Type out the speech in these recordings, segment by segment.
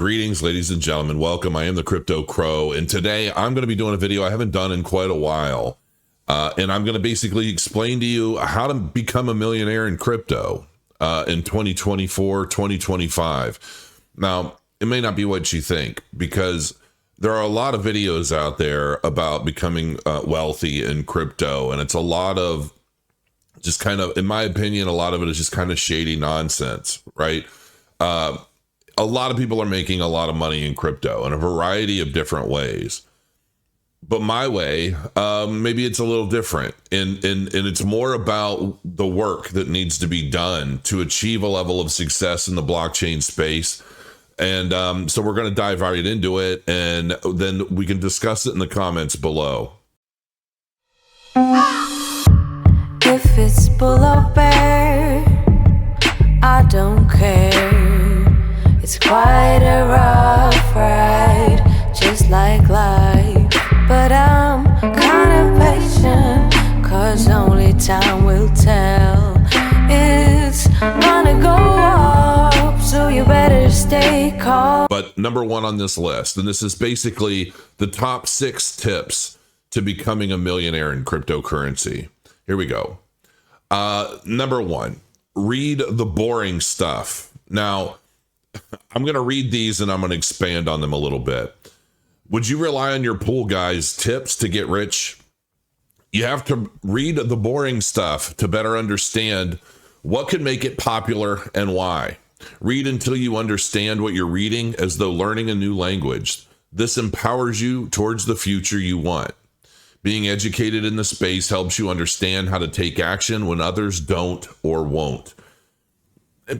Greetings, ladies and gentlemen. Welcome. I am the Crypto Crow, and today I'm going to be doing a video I haven't done in quite a while. And I'm going to basically explain to you how to become a millionaire in crypto in 2024, 2025. Now, it may not be what you think, because there are a lot of videos out there about becoming wealthy in crypto, and it's a lot of just kind of, in my opinion, a lot of it is just kind of shady nonsense, right? A lot of people are making a lot of money in crypto in a variety of different ways. But my way, maybe it's a little different. And it's more about the work that needs to be done to achieve a level of success in the blockchain space. And so we're going to dive right into it, and then we can discuss it in the comments below. If it's bull or bear, I don't care. It's quite a rough ride, just like life. But I'm kind of patient, cause only time will tell. It's gonna go up, so you better stay calm. But number one on this list, and this is basically the top 6 tips to becoming a millionaire in cryptocurrency. Here we go. Number 1, read the boring stuff. Now, I'm going to read these and I'm going to expand on them a little bit. Would you rely on your pool guys' tips to get rich? You have to read the boring stuff to better understand what can make it popular and why. Read until you understand what you're reading, as though learning a new language. This empowers you towards the future you want. Being educated in the space helps you understand how to take action when others don't or won't.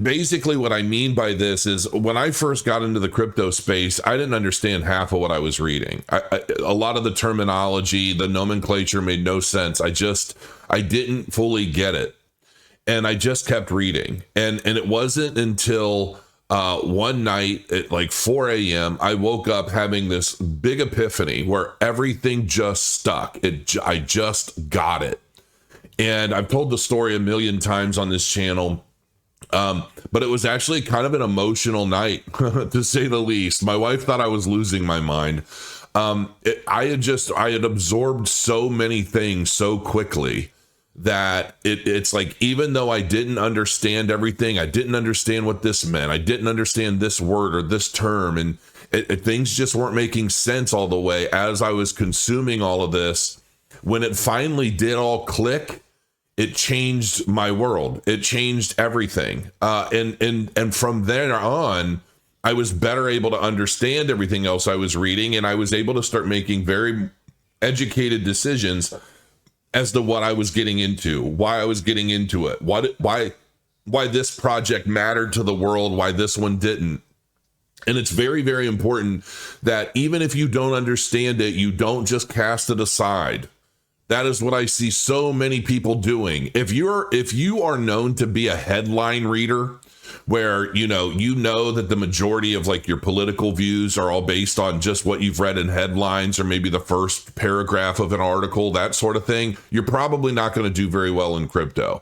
Basically, what I mean by this is, when I first got into the crypto space, I didn't understand half of what I was reading. A lot of the terminology, the nomenclature made no sense. I didn't fully get it. And I just kept reading. And it wasn't until one night at like 4 a.m., I woke up having this big epiphany where everything just stuck. I just got it. And I've told the story a million times on this channel. But it was actually kind of an emotional night, to say the least. My wife thought I was losing my mind. I had absorbed so many things so quickly that it's like, even though I didn't understand everything, I didn't understand what this meant, I didn't understand this word or this term, and things just weren't making sense all the way as I was consuming all of this. When it finally did all click, it changed my world. It changed everything. And from there on, I was better able to understand everything else I was reading, and I was able to start making very educated decisions as to what I was getting into, why I was getting into it, why this project mattered to the world, why this one didn't. And it's very, very important that even if you don't understand it, you don't just cast it aside. That is what I see so many people doing. If you are known to be a headline reader, where you know that the majority of like your political views are all based on just what you've read in headlines, or maybe the first paragraph of an article, that sort of thing, you're probably not going to do very well in crypto.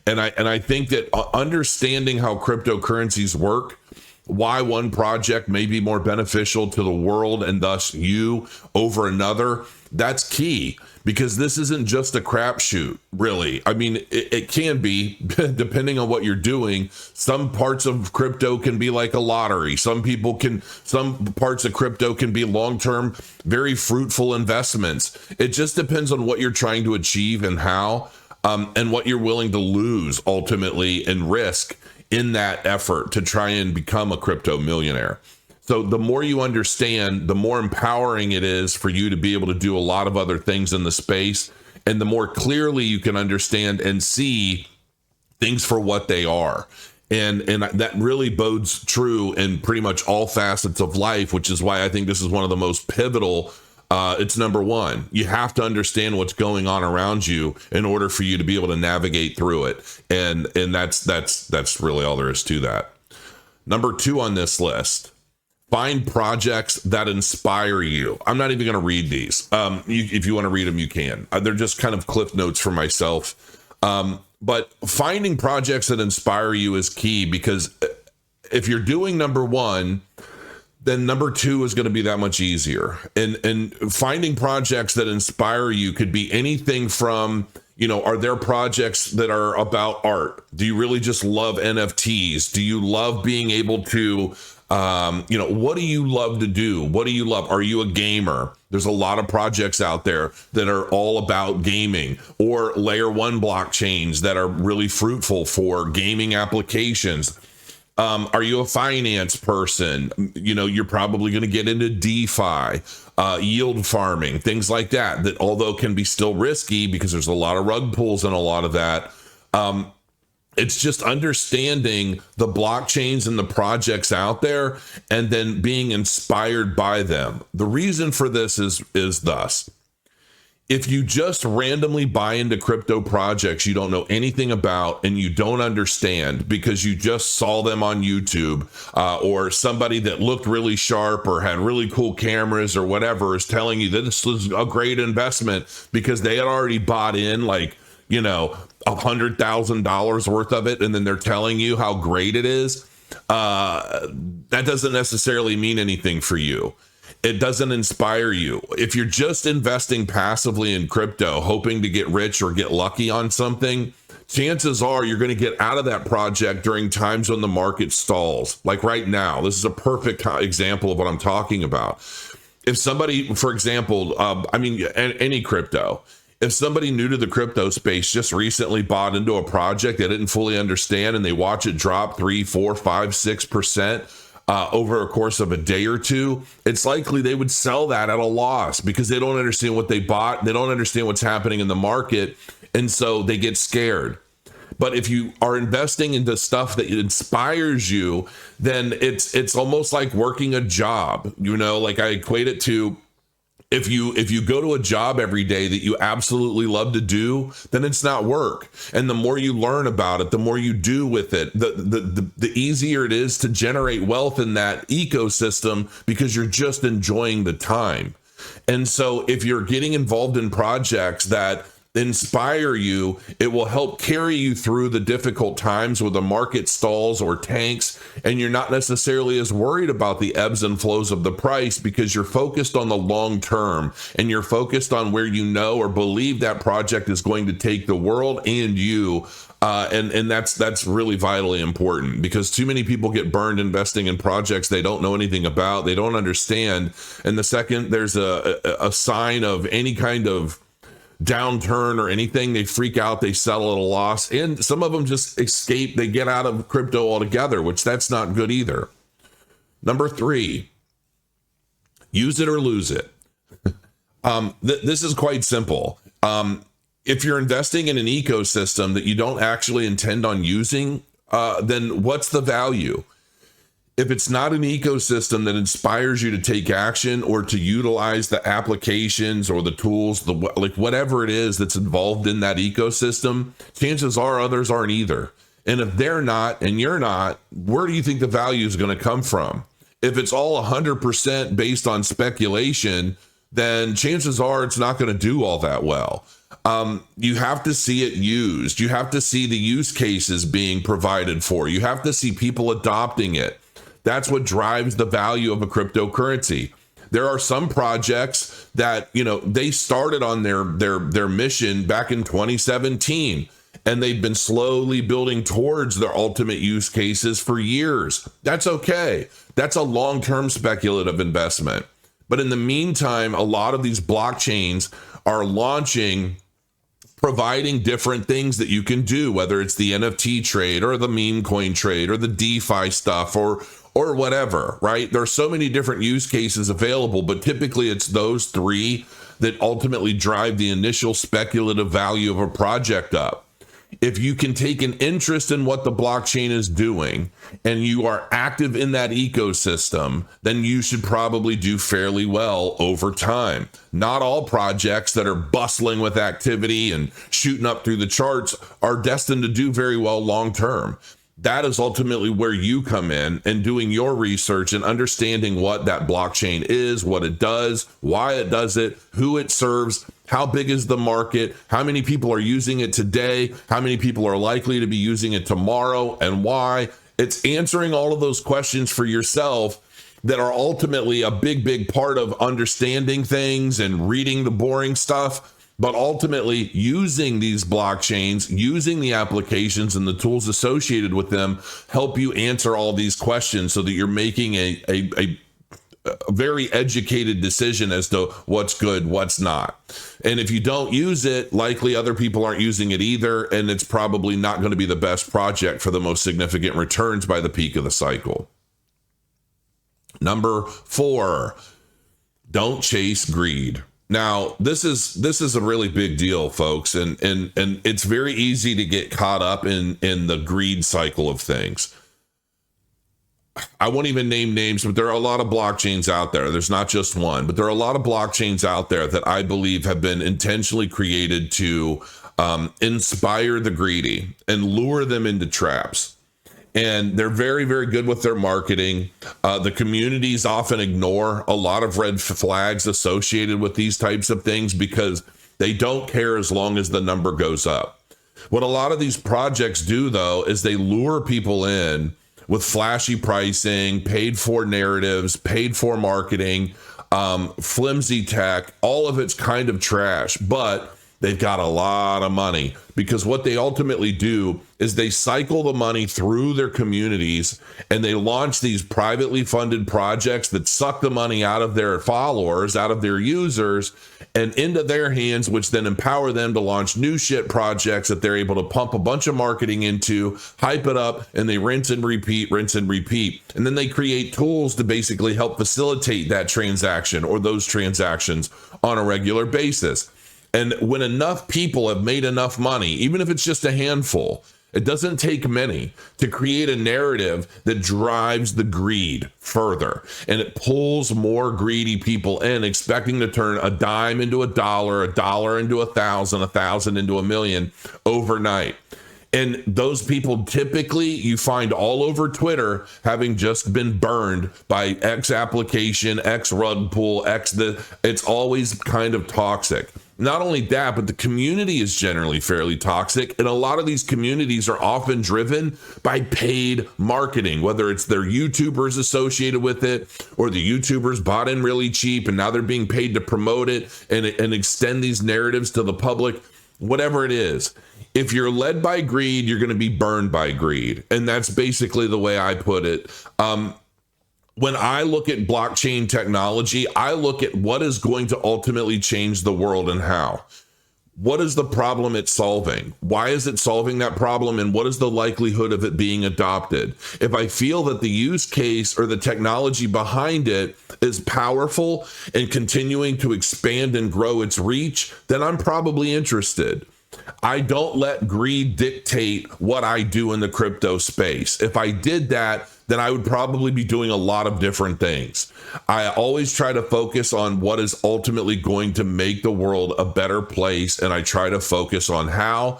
And I think that understanding how cryptocurrencies work, why one project may be more beneficial to the world and thus you over another, that's key. Because this isn't just a crapshoot, really. I mean, it can be, depending on what you're doing. Some parts of crypto can be like a lottery. Some parts of crypto can be long-term, very fruitful investments. It just depends on what you're trying to achieve and how, and what you're willing to lose ultimately and risk in that effort to try and become a crypto millionaire. So the more you understand, the more empowering it is for you to be able to do a lot of other things in the space, and the more clearly you can understand and see things for what they are. And that really bodes true in pretty much all facets of life, which is why I think this is one of the most pivotal. It's number 1. You have to understand what's going on around you in order for you to be able to navigate through it. And that's really all there is to that. Number 2 on this list. Find projects that inspire you. I'm not even going to read these. If you want to read them, you can. They're just kind of cliff notes for myself. But finding projects that inspire you is key, because if you're doing number 1, then number two is going to be that much easier. And finding projects that inspire you could be anything from, are there projects that are about art? Do you really just love NFTs? Do you love being able to, what do you love to do? What do you love? Are you a gamer? There's a lot of projects out there that are all about gaming, or layer one blockchains that are really fruitful for gaming applications. Are you a finance person? You're probably going to get into DeFi, yield farming, things like that although can be still risky because there's a lot of rug pulls and a lot of that. It's just understanding the blockchains and the projects out there and then being inspired by them. The reason for this is thus. If you just randomly buy into crypto projects you don't know anything about and you don't understand because you just saw them on YouTube, or somebody that looked really sharp or had really cool cameras or whatever is telling you that this is a great investment because they had already bought in $100,000 worth of it, and then they're telling you how great it is, that doesn't necessarily mean anything for you. It doesn't inspire you. If you're just investing passively in crypto, hoping to get rich or get lucky on something, chances are you're going to get out of that project during times when the market stalls. Like right now, this is a perfect example of what I'm talking about. If somebody, for example, any crypto, if somebody new to the crypto space just recently bought into a project they didn't fully understand and they watch it drop 3, 4, 5, 6%, over a course of a day or two, it's likely they would sell that at a loss because they don't understand what they bought. They don't understand what's happening in the market. And so they get scared. But if you are investing into stuff that inspires you, then it's almost like working a job. Like I equate it to, if you go to a job every day that you absolutely love to do, then it's not work. And the more you learn about it, the more you do with it, the easier it is to generate wealth in that ecosystem because you're just enjoying the time. And so if you're getting involved in projects that inspire you, it will help carry you through the difficult times where the market stalls or tanks, and you're not necessarily as worried about the ebbs and flows of the price because you're focused on the long term and you're focused on where you know or believe that project is going to take the world and you. And that's really vitally important because too many people get burned investing in projects they don't know anything about, they don't understand. And the second there's a sign of any kind of downturn or anything, they freak out, they sell at a loss, and some of them just escape, they get out of crypto altogether, which that's not good either. Number 3, use it or lose it. This is quite simple. If you're investing in an ecosystem that you don't actually intend on using, then what's the value? If it's not an ecosystem that inspires you to take action or to utilize the applications or the tools, whatever it is that's involved in that ecosystem, chances are others aren't either. And if they're not and you're not, where do you think the value is going to come from? If it's all 100% based on speculation, then chances are it's not going to do all that well. You have to see it used. You have to see the use cases being provided for. You have to see people adopting it. That's what drives the value of a cryptocurrency. There are some projects that, they started on their mission back in 2017, and they've been slowly building towards their ultimate use cases for years. That's okay. That's a long-term speculative investment. But in the meantime, a lot of these blockchains are launching, providing different things that you can do, whether it's the NFT trade or the meme coin trade or the DeFi stuff or whatever, right? There are so many different use cases available, but typically it's those 3 that ultimately drive the initial speculative value of a project up. If you can take an interest in what the blockchain is doing and you are active in that ecosystem, then you should probably do fairly well over time. Not all projects that are bustling with activity and shooting up through the charts are destined to do very well long term. That is ultimately where you come in and doing your research and understanding what that blockchain is, what it does, why it does it, who it serves, how big is the market, how many people are using it today, how many people are likely to be using it tomorrow, and why. It's answering all of those questions for yourself that are ultimately a big part of understanding things and reading the boring stuff. But ultimately, using these blockchains, using the applications and the tools associated with them help you answer all these questions so that you're making a very educated decision as to what's good, what's not. And if you don't use it, likely other people aren't using it either, and it's probably not going to be the best project for the most significant returns by the peak of the cycle. Number 4, don't chase greed. Now, this is a really big deal, folks, and it's very easy to get caught up in the greed cycle of things. I won't even name names, but there are a lot of blockchains out there. There's not just one, but there are a lot of blockchains out there that I believe have been intentionally created to inspire the greedy and lure them into traps. And they're very, very good with their marketing. The communities often ignore a lot of red flags associated with these types of things because they don't care as long as the number goes up. What a lot of these projects do, though, is they lure people in with flashy pricing, paid for narratives, paid for marketing, flimsy tech. All of it's kind of trash, but they've got a lot of money because what they ultimately do is they cycle the money through their communities and they launch these privately funded projects that suck the money out of their followers, out of their users, and into their hands, which then empower them to launch new shit projects that they're able to pump a bunch of marketing into, hype it up, and they rinse and repeat. And then they create tools to basically help facilitate that transaction or those transactions on a regular basis. And when enough people have made enough money, even if it's just a handful, it doesn't take many to create a narrative that drives the greed further. And it pulls more greedy people in, expecting to turn a dime into a dollar into 1,000, 1,000 into 1,000,000 overnight. And those people typically you find all over Twitter having just been burned by X application, X rug pull, it's always kind of toxic. Not only that, but the community is generally fairly toxic. And a lot of these communities are often driven by paid marketing, whether it's their YouTubers associated with it or the YouTubers bought in really cheap and now they're being paid to promote it and extend these narratives to the public, whatever it is. If you're led by greed, you're going to be burned by greed. And that's basically the way I put it. When I look at blockchain technology, I look at what is going to ultimately change the world and how. What is the problem it's solving? Why is it solving that problem? And what is the likelihood of it being adopted? If I feel that the use case or the technology behind it is powerful and continuing to expand and grow its reach, then I'm probably interested. I don't let greed dictate what I do in the crypto space. If I did that, then I would probably be doing a lot of different things. I always try to focus on what is ultimately going to make the world a better place. And I try to focus on how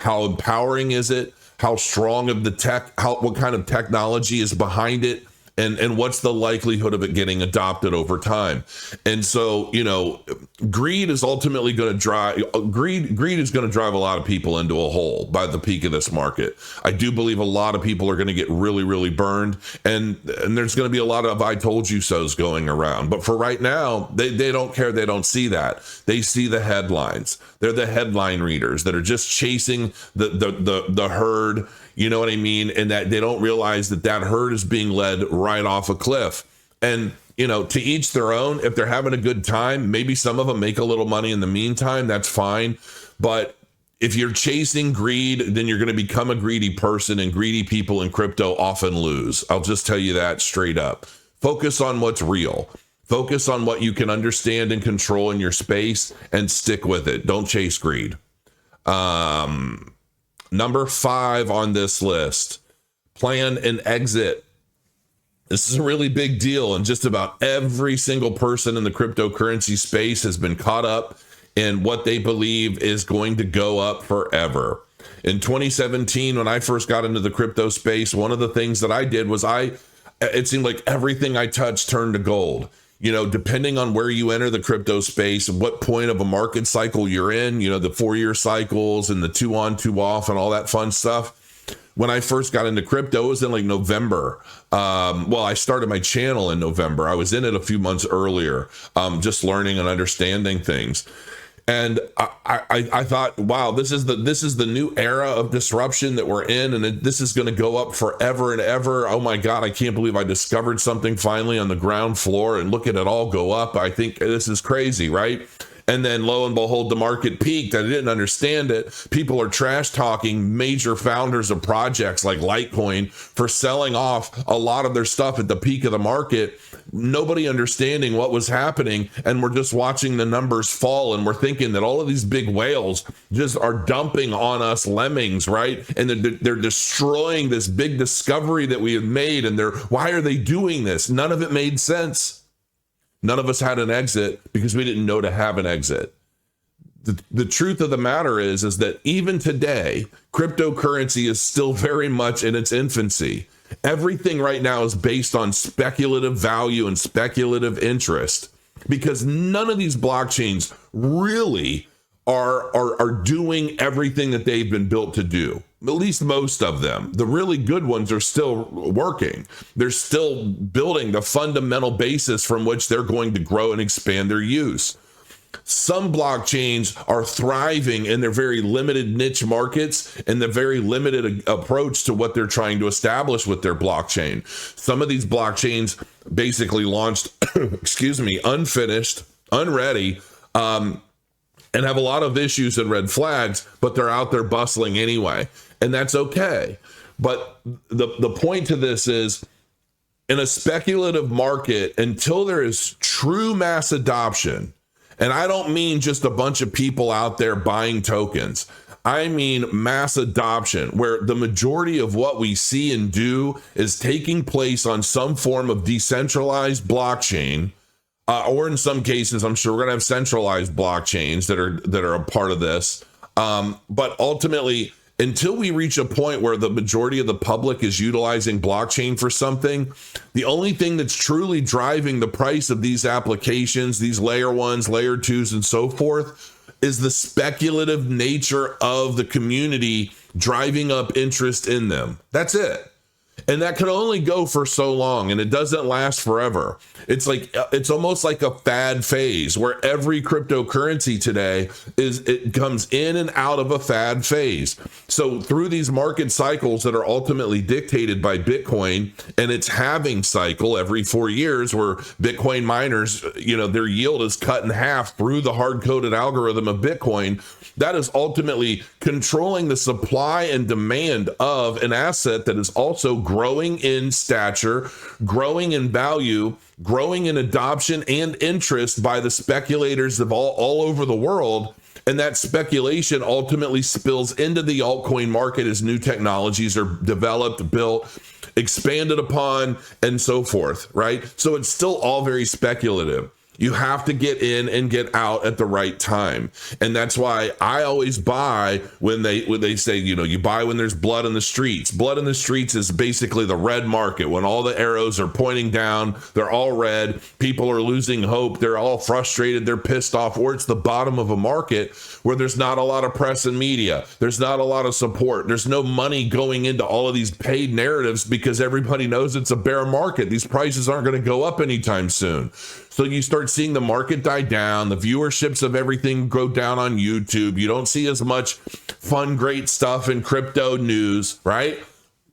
empowering is it, how strong of the tech, what kind of technology is behind it, and what's the likelihood of it getting adopted over time. And so, greed is ultimately going to drive greed is going to drive a lot of people into a hole by the peak of this market. I do believe a lot of people are going to get really, really burned, and there's going to be a lot of I told you so's going around. But for right now, they don't care. They don't see that. They see the headlines. They're the headline readers that are just chasing the herd. You know what I mean? And that they don't realize that herd is being led right off a cliff. And, to each their own. If they're having a good time, maybe some of them make a little money in the meantime. That's fine. But if you're chasing greed, then you're going to become a greedy person, and greedy people in crypto often lose. I'll just tell you that straight up. Focus on what's real. Focus on what you can understand and control in your space and stick with it. Don't chase greed. Number 5 on this list, plan an exit. This is a really big deal, and just about every single person in the cryptocurrency space has been caught up in what they believe is going to go up forever. In 2017, when I first got into the crypto space, one of the things that I did was it seemed like everything I touched turned to gold. Depending on where you enter the crypto space and what point of a market cycle you're in, the 4-year cycles and the 2 on, 2 off and all that fun stuff. When I first got into crypto, it was in like November. Well, I started my channel in November. I was in it a few months earlier, just learning and understanding things. And I thought, wow, this is the new era of disruption that we're in, and this is going to go up forever and ever. Oh my God, I can't believe I discovered something finally on the ground floor, and look at it all go up. I think this is crazy, right? And then lo and behold, the market peaked. I didn't understand it. People are trash talking major founders of projects like Litecoin for selling off a lot of their stuff at the peak of the market. Nobody understanding what was happening. And we're just watching the numbers fall. And we're thinking that all of these big whales just are dumping on us lemmings, right? And they're destroying this big discovery that we have made. And why are they doing this? None of it made sense. None of us had an exit because we didn't know to have an exit. The truth of the matter is that even today, cryptocurrency is still very much in its infancy. Everything right now is based on speculative value and speculative interest because none of these blockchains really are doing everything that they've been built to do. At least most of them. The really good ones are still working. They're still building the fundamental basis from which they're going to grow and expand their use. Some blockchains are thriving in their very limited niche markets and the very limited approach to what they're trying to establish with their blockchain. Some of these blockchains basically launched, unfinished, unready, and have a lot of issues and red flags, but they're out there bustling anyway. And that's okay. But the point to this is, in a speculative market, until there is true mass adoption, and I don't mean just a bunch of people out there buying tokens, I mean mass adoption, where the majority of what we see and do is taking place on some form of decentralized blockchain, or in some cases, I'm sure we're going to have centralized blockchains that are a part of this. But ultimately, until we reach a point where the majority of the public is utilizing blockchain for something, the only thing that's truly driving the price of these applications, these layer ones, layer twos, and so forth, is the speculative nature of the community driving up interest in them. That's it. And that can only go for so long, and it doesn't last forever. It's almost like a fad phase where every cryptocurrency today it comes in and out of a fad phase. So through these market cycles that are ultimately dictated by Bitcoin and its halving cycle every 4 years, where Bitcoin miners, their yield is cut in half through the hard-coded algorithm of Bitcoin, that is ultimately controlling the supply and demand of an asset that is also growing in stature, growing in value, growing in adoption and interest by the speculators of all over the world. And that speculation ultimately spills into the altcoin market as new technologies are developed, built, expanded upon, and so forth, right? So it's still all very speculative. You have to get in and get out at the right time. And that's why I always buy when they say, you buy when there's blood in the streets. Blood in the streets is basically the red market. When all the arrows are pointing down, they're all red. People are losing hope. They're all frustrated. They're pissed off. Or it's the bottom of a market where there's not a lot of press and media. There's not a lot of support. There's no money going into all of these paid narratives because everybody knows it's a bear market. These prices aren't going to go up anytime soon. So you start seeing the market die down, the viewerships of everything go down on YouTube. You don't see as much fun, great stuff in crypto news, right?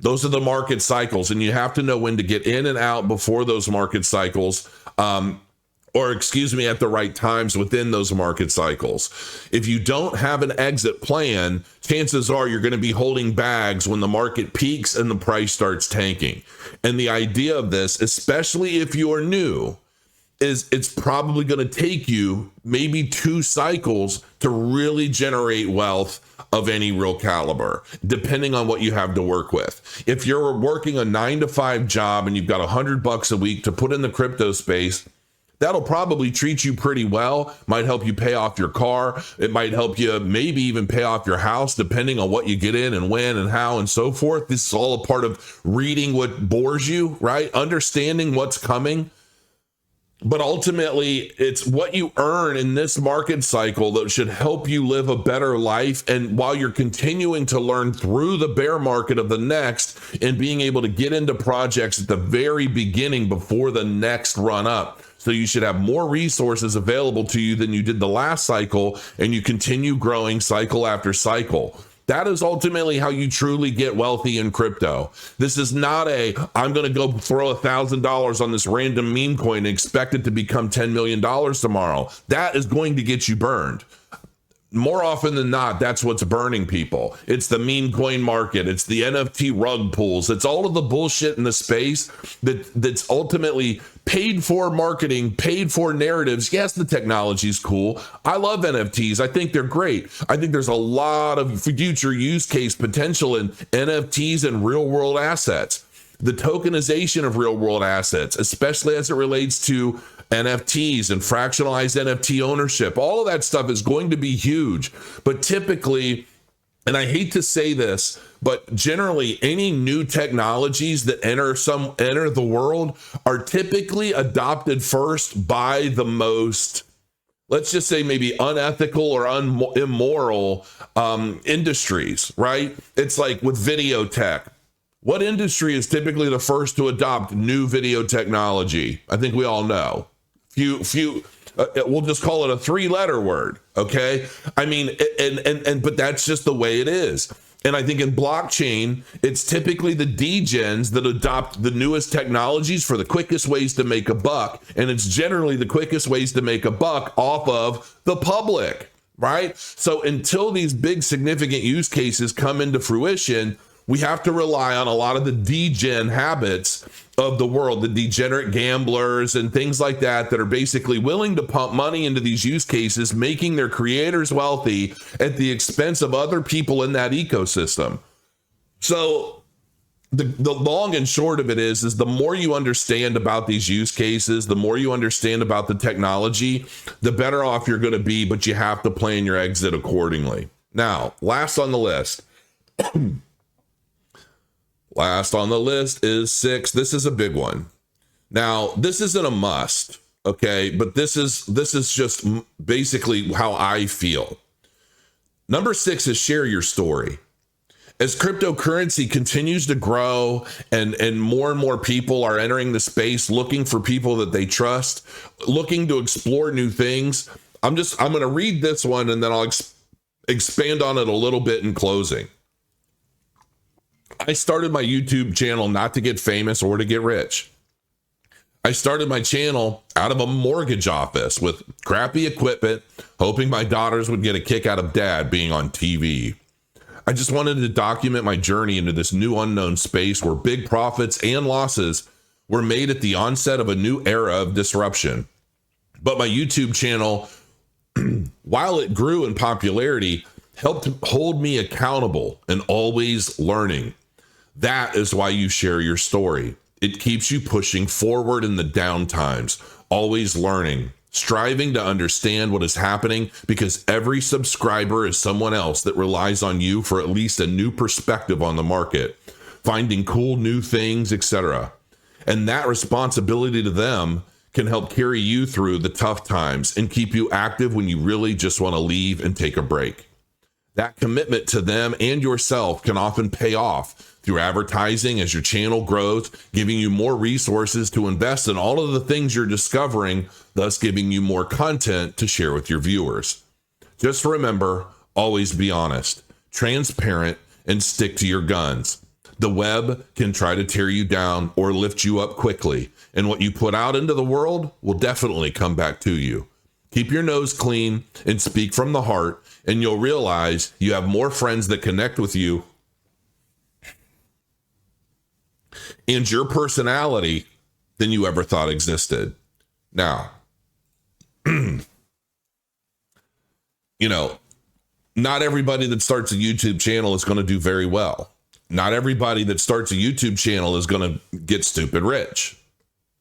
Those are the market cycles, and you have to know when to get in and out before those market cycles, at the right times within those market cycles. If you don't have an exit plan, chances are you're going to be holding bags when the market peaks and the price starts tanking. And the idea of this, especially if you're new, is it's probably going to take you maybe 2 cycles to really generate wealth of any real caliber, depending on what you have to work with. If you're working a 9-to-5 job and you've got $100 a week to put in the crypto space, that'll probably treat you pretty well, might help you pay off your car. It might help you maybe even pay off your house, depending on what you get in and when and how and so forth. This is all a part of reading what bores you, right? Understanding what's coming. But ultimately, it's what you earn in this market cycle that should help you live a better life. And while you're continuing to learn through the bear market of the next and being able to get into projects at the very beginning before the next run up. So you should have more resources available to you than you did the last cycle, and you continue growing cycle after cycle. That is ultimately how you truly get wealthy in crypto. This is not I'm going to go throw $1,000 on this random meme coin and expect it to become $10 million tomorrow. That is going to get you burned. More often than not, that's what's burning people. It's the meme coin market. It's the NFT rug pulls. It's all of the bullshit in the space that's ultimately paid for marketing, paid for narratives. Yes, the technology's cool. I love NFTs. I think they're great. I think there's a lot of future use case potential in NFTs and real world assets. The tokenization of real world assets, especially as it relates to NFTs and fractionalized NFT ownership, all of that stuff is going to be huge. But typically, and I hate to say this, but generally any new technologies that enter the world are typically adopted first by the most, let's just say maybe unethical or immoral industries, right? It's like with video tech. What industry is typically the first to adopt new video technology? I think we all know. We'll just call it a 3-letter word, okay? I mean, but that's just the way it is. And I think in blockchain, it's typically the degens that adopt the newest technologies for the quickest ways to make a buck. And it's generally the quickest ways to make a buck off of the public, right? So until these big significant use cases come into fruition, we have to rely on a lot of the degen habits of the world, the degenerate gamblers and things like that are basically willing to pump money into these use cases, making their creators wealthy at the expense of other people in that ecosystem. So the long and short of it is the more you understand about these use cases, the more you understand about the technology, the better off you're going to be, but you have to plan your exit accordingly. Now, last on the list. Last on the list is 6. This is a big one. Now, this isn't a must, okay? But this is just basically how I feel. Number 6 is share your story. As cryptocurrency continues to grow and more people are entering the space looking for people that they trust, looking to explore new things, I'm going to read this one and then I'll expand on it a little bit in closing. I started my YouTube channel not to get famous or to get rich. I started my channel out of a mortgage office with crappy equipment, hoping my daughters would get a kick out of dad being on TV. I just wanted to document my journey into this new unknown space where big profits and losses were made at the onset of a new era of disruption. But my YouTube channel, while it grew in popularity, helped hold me accountable and always learning. That is why you share your story. It keeps you pushing forward in the down times, always learning, striving to understand what is happening, because every subscriber is someone else that relies on you for at least a new perspective on the market, finding cool new things, etc. And that responsibility to them can help carry you through the tough times and keep you active when you really just want to leave and take a break. That commitment to them and yourself can often pay off through advertising as your channel grows, giving you more resources to invest in all of the things you're discovering, thus giving you more content to share with your viewers. Just remember, always be honest, transparent, and stick to your guns. The web can try to tear you down or lift you up quickly, and what you put out into the world will definitely come back to you. Keep your nose clean and speak from the heart, and you'll realize you have more friends that connect with you and your personality than you ever thought existed. Now, not everybody that starts a YouTube channel is going to do very well. Not everybody that starts a YouTube channel is going to get stupid rich.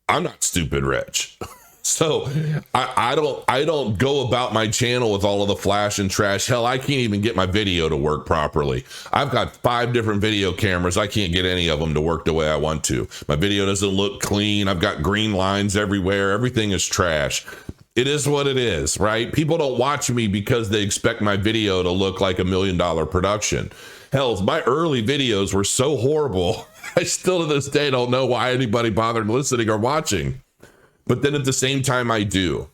I'm not stupid rich. So I don't go about my channel with all of the flash and trash. Hell, I can't even get my video to work properly. I've got 5 different video cameras. I can't get any of them to work the way I want to. My video doesn't look clean. I've got green lines everywhere. Everything is trash. It is what it is, right? People don't watch me because they expect my video to look like $1 million production. Hell, my early videos were so horrible. I still to this day don't know why anybody bothered listening or watching. But then at the same time, I do.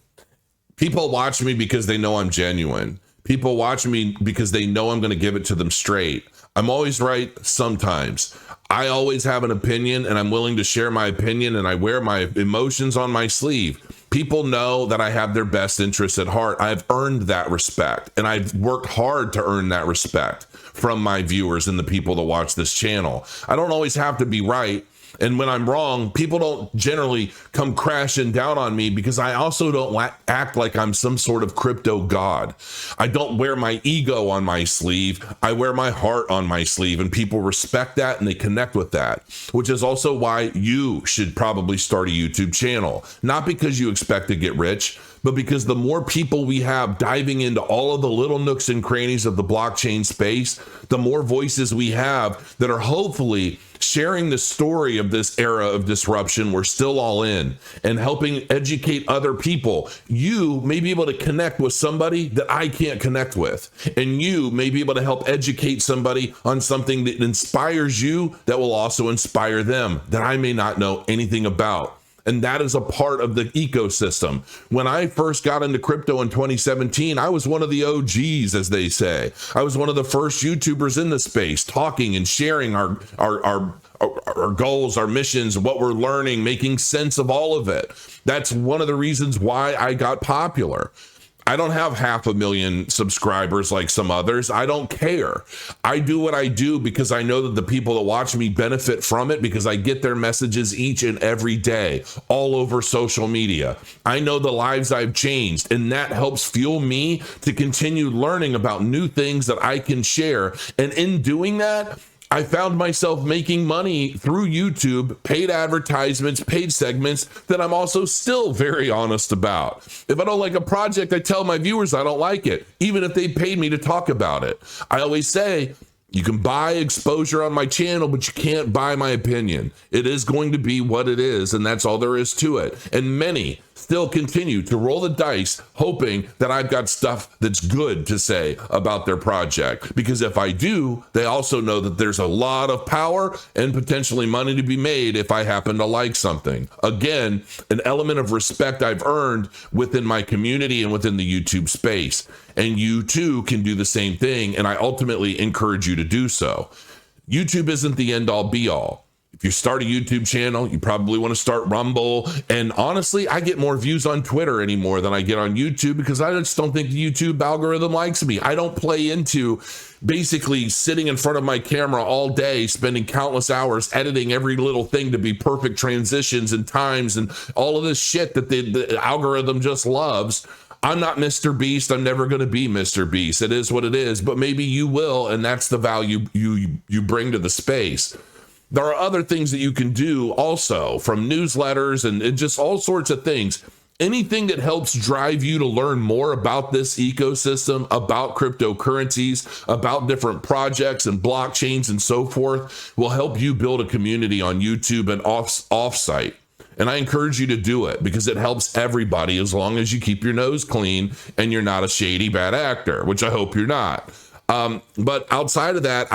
People watch me because they know I'm genuine. People watch me because they know I'm going to give it to them straight. I'm always right sometimes. I always have an opinion, and I'm willing to share my opinion, and I wear my emotions on my sleeve. People know that I have their best interests at heart. I've earned that respect, and I've worked hard to earn that respect from my viewers and the people that watch this channel. I don't always have to be right. And when I'm wrong, people don't generally come crashing down on me because I also don't act like I'm some sort of crypto god. I don't wear my ego on my sleeve. I wear my heart on my sleeve, and people respect that and they connect with that, which is also why you should probably start a YouTube channel. Not because you expect to get rich, but because the more people we have diving into all of the little nooks and crannies of the blockchain space, the more voices we have that are hopefully sharing the story of this era of disruption we're still all in, and helping educate other people. You may be able to connect with somebody that I can't connect with, and you may be able to help educate somebody on something that inspires you that will also inspire them that I may not know anything about. And that is a part of the ecosystem. When I first got into crypto in 2017, I was one of the OGs, as they say. I was one of the first YouTubers in the space, talking and sharing our goals, our missions, what we're learning, making sense of all of it. That's one of the reasons why I got popular. I don't have 500,000 subscribers like some others. I don't care. I do what I do because I know that the people that watch me benefit from it, because I get their messages each and every day all over social media. I know the lives I've changed, and that helps fuel me to continue learning about new things that I can share. And in doing that, I found myself making money through YouTube, paid advertisements, paid segments that I'm also still very honest about. If I don't like a project, I tell my viewers I don't like it, even if they paid me to talk about it. I always say, you can buy exposure on my channel, but you can't buy my opinion. It is going to be what it is, and that's all there is to it. And many still continue to roll the dice, hoping that I've got stuff that's good to say about their project. Because if I do, they also know that there's a lot of power and potentially money to be made if I happen to like something. Again, an element of respect I've earned within my community and within the YouTube space. And you too can do the same thing, and I ultimately encourage you to do so. YouTube isn't the end-all be-all. If you start a YouTube channel, you probably want to start Rumble. And honestly, I get more views on Twitter anymore than I get on YouTube, because I just don't think the YouTube algorithm likes me. I don't play into basically sitting in front of my camera all day, spending countless hours editing every little thing to be perfect transitions and times and all of this shit that the algorithm just loves. I'm not Mr. Beast. I'm never going to be Mr. Beast. It is what it is, but maybe you will, and that's the value you bring to the space. There are other things that you can do also, from newsletters and just all sorts of things. Anything that helps drive you to learn more about this ecosystem, about cryptocurrencies, about different projects and blockchains and so forth, will help you build a community on YouTube and off-site. And I encourage you to do it, because it helps everybody, as long as you keep your nose clean and you're not a shady bad actor, which I hope you're not. But outside of that,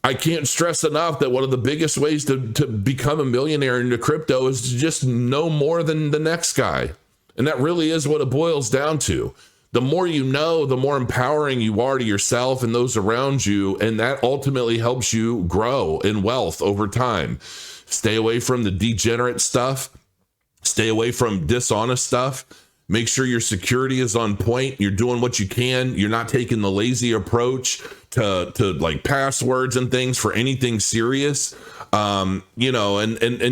I can't stress enough that one of the biggest ways to become a millionaire into crypto is to just know more than the next guy. And that really is what it boils down to. The more you know, the more empowering you are to yourself and those around you. And that ultimately helps you grow in wealth over time. Stay away from the degenerate stuff. Stay away from dishonest stuff. Make sure your security is on point. You're doing what you can. You're not taking the lazy approach to like passwords and things for anything serious, and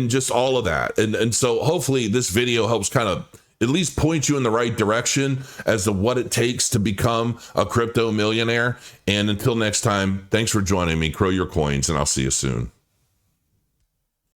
just all of that. And so hopefully this video helps kind of at least point you in the right direction as to what it takes to become a crypto millionaire. And until next time, thanks for joining me. Grow your coins, and I'll see you soon.